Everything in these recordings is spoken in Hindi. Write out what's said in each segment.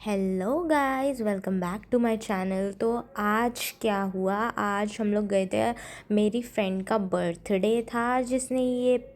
Hello guys, welcome back to my channel. तो आज क्या हुआ, आज हम लोग गए थे। मेरी फ्रेंड का बर्थडे था, जिसने ये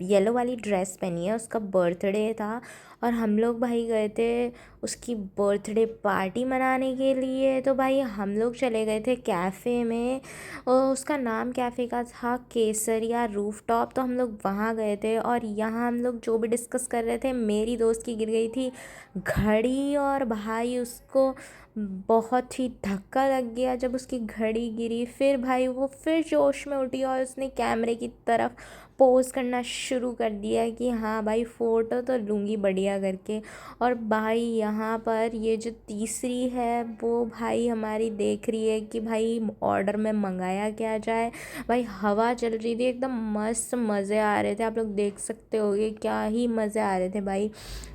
येलो वाली ड्रेस पहनी है, उसका बर्थडे था। और हम लोग भाई गए थे उसकी बर्थडे पार्टी मनाने के लिए। तो भाई हम लोग चले गए थे कैफ़े में, और उसका नाम कैफ़े का था केसरिया रूफटॉप। तो हम लोग वहाँ गए थे, और यहाँ हम लोग जो भी डिस्कस कर रहे थे, मेरी दोस्त की गिर गई थी घड़ी। और भाई उसको बहुत ही धक्का लग गया जब उसकी घड़ी गिरी। फिर भाई वो फिर जोश में उठी और उसने कैमरे की तरफ पोज़ करना शुरू कर दिया कि हाँ भाई फ़ोटो तो लूँगी बढ़िया करके। और भाई यहाँ पर ये जो तीसरी है वो भाई हमारी देख रही है कि भाई ऑर्डर में मंगाया क्या जाए। भाई हवा चल रही थी एकदम मस्त, मज़े आ रहे थे। आप लोग देख सकते होगे क्या ही मज़े आ रहे थे भाई,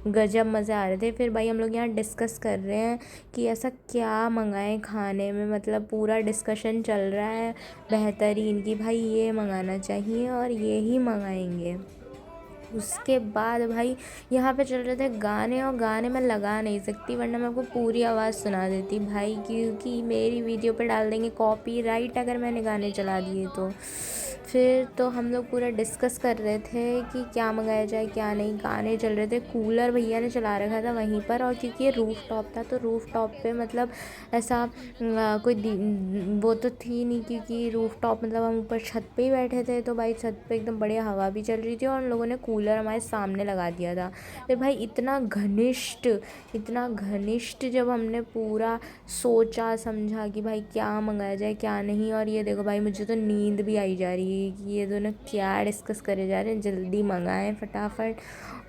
गजब मज़े आ रहे थे। फिर भाई हम लोग यहाँ डिस्कस कर रहे हैं कि ऐसा क्या मंगाएं खाने में, मतलब पूरा डिस्कशन चल रहा है बेहतरीन कि भाई ये मंगाना चाहिए और ये ही मंगाएंगे। उसके बाद भाई यहाँ पे चल रहे थे गाने, और गाने मैं लगा नहीं सकती वरना मैं आपको पूरी आवाज़ सुना देती भाई, क्योंकि मेरी वीडियो पे डाल देंगे कॉपीराइट अगर मैंने गाने चला दिए तो। फिर तो हम लोग पूरा डिस्कस कर रहे थे कि क्या मंगाया जाए क्या नहीं। गाने चल रहे थे, कूलर भैया ने चला रखा था वहीं पर। और क्योंकि ये रूफ़ टॉप था तो रूफ़ टॉप पे मतलब ऐसा वो तो थी नहीं, क्योंकि रूफ़ टॉप मतलब हम ऊपर छत पे ही बैठे थे। तो भाई छत पे एकदम बढ़िया हवा भी चल रही थी, और उन लोगों ने कूलर हमारे सामने लगा दिया था। फिर भाई इतना घनिष्ठ जब हमने पूरा सोचा समझा कि भाई क्या मंगाया जाए क्या नहीं। और ये देखो भाई मुझे तो नींद भी आई जा रही है कि ये दोनों क्या डिस्कस करे जा रहे हैं, जल्दी मंगाएं फटाफट।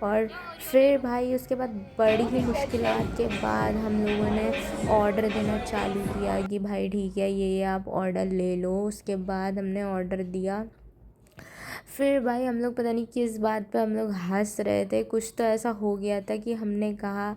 और फिर भाई उसके बाद बड़ी ही मुश्किलात के बाद हम लोगों ने ऑर्डर देना चालू किया कि भाई ठीक है ये आप ऑर्डर ले लो। उसके बाद हमने ऑर्डर दिया। फिर भाई हम लोग पता नहीं किस बात पे हम लोग हंस रहे थे, कुछ तो ऐसा हो गया था कि हमने कहा,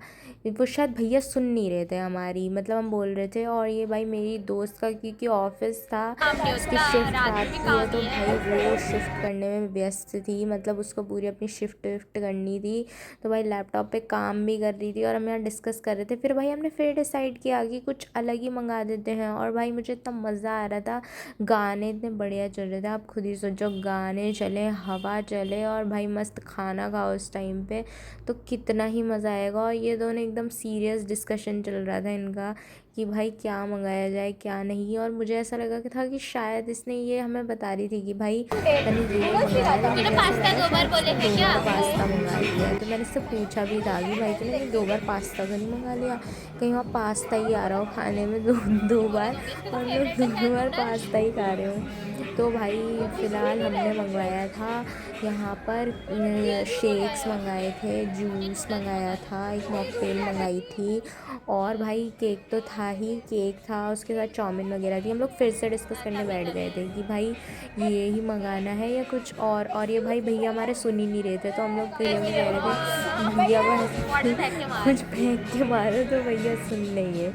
वो शायद भैया सुन नहीं रहे थे हमारी, मतलब हम बोल रहे थे। और ये भाई मेरी दोस्त का क्योंकि ऑफिस था, उसकी शिफ्ट रात की है, तो भाई वो शिफ्ट करने में व्यस्त थी, मतलब उसको पूरी अपनी शिफ्ट विफ्ट करनी थी। तो भाई लैपटॉप पे काम भी कर रही थी और हम यहाँ डिस्कस कर रहे थे। फिर भाई हमने फिर डिसाइड किया कि कुछ अलग ही मंगा देते हैं। और भाई मुझे इतना मज़ा आ रहा था, गाने इतने बढ़िया चल रहे थे, आप खुद ही सोचो गाने चले, हवा चले और भाई मस्त खाना खाओ उस टाइम पे, तो कितना ही मज़ा आएगा। और ये दोनों एकदम सीरियस डिस्कशन चल रहा था इनका कि भाई क्या मंगाया जाए क्या नहीं। और मुझे ऐसा लगा कि था कि शायद इसने ये हमें बता रही थी कि भाई मैंने ये मंगाया है, तो मुझे ऐसा लगा शायद इसने 2 बार पास्ता मंगा लिया है। तो मैंने इससे पूछा भी था कि भाई तूने कहीं 2 बार पास्ता तो नहीं मंगा लिया, कहीं वहाँ पास्ता ही आ रहा हो खाने में दो बार, और हम लोग दोनों बार पास्ता ही खा रहे हो। तो भाई फ़िलहाल हमने मंगवाया था यहाँ पर शेक्स मंगाए थे, जूस मंगाया था, एक मॉकटेल मंगाई थी। और भाई केक तो था ही, केक था उसके साथ चाउमीन वगैरह थी। हम लोग फिर से डिस्कस करने बैठ गए थे कि भाई ये ही मंगाना है या कुछ और ये भाई भैया हमारे सुन ही नहीं रहे थे, तो हम लोग ये भी कह रहे थे भैया को ऐसे कुछ फेंक के मारो तो भैया सुन लेंगे।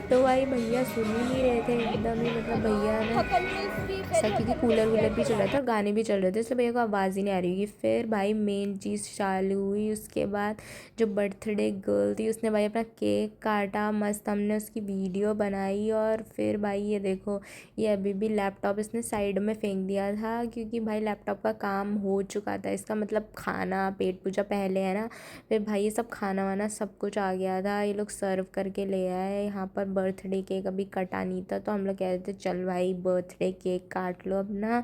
तो भाई भैया सुन ही नहीं रहे थे एकदम ही, मतलब भैया ने ऐसा, क्योंकि कूलर वूलर भी चल रहा था और गाने भी चल रहे थे, इसलिए भैया को आवाज़ ही नहीं आ रही होगी। फिर भाई मेन चीज़ चालू हुई। उसके बाद जो बर्थडे गर्ल थी उसने भाई अपना केक काटा, मस्त हमने उसकी वीडियो बनाई। और फिर भाई ये देखो, ये अभी भी लैपटॉप इसने साइड में फेंक दिया था, क्योंकि भाई लैपटॉप का काम हो चुका था इसका, मतलब खाना पेट पूजा पहले है ना। फिर भाई ये सब खाना वाना सब कुछ आ गया था, ये लोग सर्व करके ले आए। यहाँ पर बर्थडे केक अभी कटा नहीं था, तो हम लोग कह रहे थे चल भाई बर्थडे केक काट लो अपना।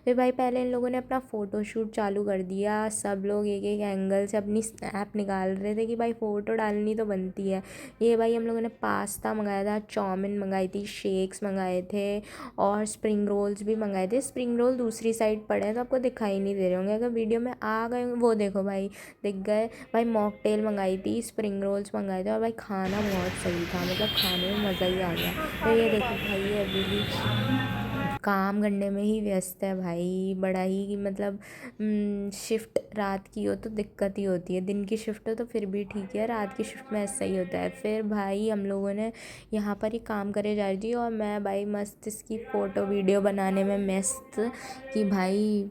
फिर भाई पहले इन लोगों ने अपना फ़ोटोशूट चालू कर दिया, सब लोग एक एक एंगल से अपनी स्नैप निकाल रहे थे कि भाई फ़ोटो डालनी तो बनती है। ये भाई हम लोगों ने पास्ता मंगाया था, चाउमीन मंगाई थी, शेक्स मंगाए थे, और स्प्रिंग रोल्स भी मंगाए थे। स्प्रिंग रोल दूसरी साइड पड़े हैं तो आपको दिखाई नहीं दे रहे होंगे, अगर वीडियो में आ गए होंगे वो देखो भाई दिख गए। भाई मॉकटेल मंगाई थी, स्प्रिंग रोल्स मंगाए थे, और भाई खाना बहुत सही था, मतलब खाने में मज़ा ही आ गया। तो ये देखो भाई ये अभी भी काम करने में ही व्यस्त है भाई, बड़ा ही मतलब शिफ्ट रात की हो तो दिक्कत ही होती है, दिन की शिफ्ट हो तो फिर भी ठीक है, रात की शिफ्ट में ऐसा ही होता है। फिर भाई हम लोगों ने यहाँ पर ही काम करे जा रही थी, और मैं भाई मस्त इसकी फ़ोटो वीडियो बनाने में मस्त कि भाई।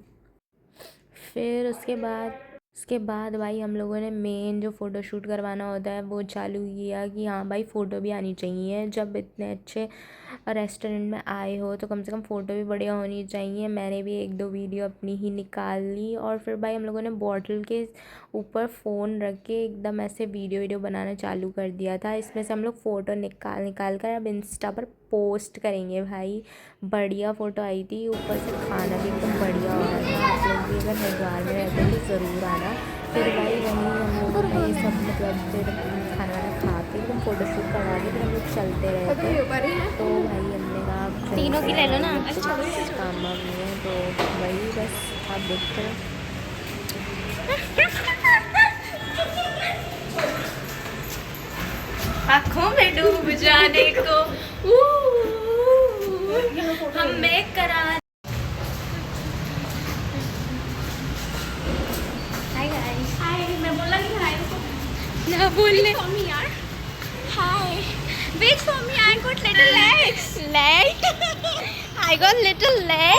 फिर उसके बाद उसके बाद भाई हम लोगों ने मेन जो फ़ोटोशूट करवाना होता है वो चालू किया कि हाँ भाई फ़ोटो भी आनी चाहिए। जब इतने अच्छे रेस्टोरेंट में आए हो तो कम से कम फ़ोटो भी बढ़िया होनी चाहिए। मैंने भी 1-2 वीडियो अपनी ही निकाल ली और फिर भाई हम लोगों ने बॉटल के ऊपर फ़ोन रख के एकदम ऐसे वीडियो बनाना चालू कर दिया था। इसमें से हम लोग फ़ोटो निकाल निकाल कर अब इंस्टा पर पोस्ट करेंगे भाई। बढ़िया फ़ोटो आई थी, ऊपर से खाना भी एकदम बढ़िया हो रहा था। आप लोग भी अगर हरिद्वार में रहते हैं तो ज़रूर आना। फिर भाई वहीं हम लोग ये सब मतलब फिर खाना वाना खा के एकदम फ़ोटोशूट करवा के फिर हम लोग चलते रहे थे। तो भाई हमने कहा अब तीनों की ले लो ना। कुछ काम वाम नहीं है तो वही बस आप देखते रहो। आँखों में डूब जाने को हमें करा। Hi guys. हाय, मैं बोला नहीं हाय को ना बोलने फॉर मी यार। Hi wait for me, I got little legs. Leg I got little leg.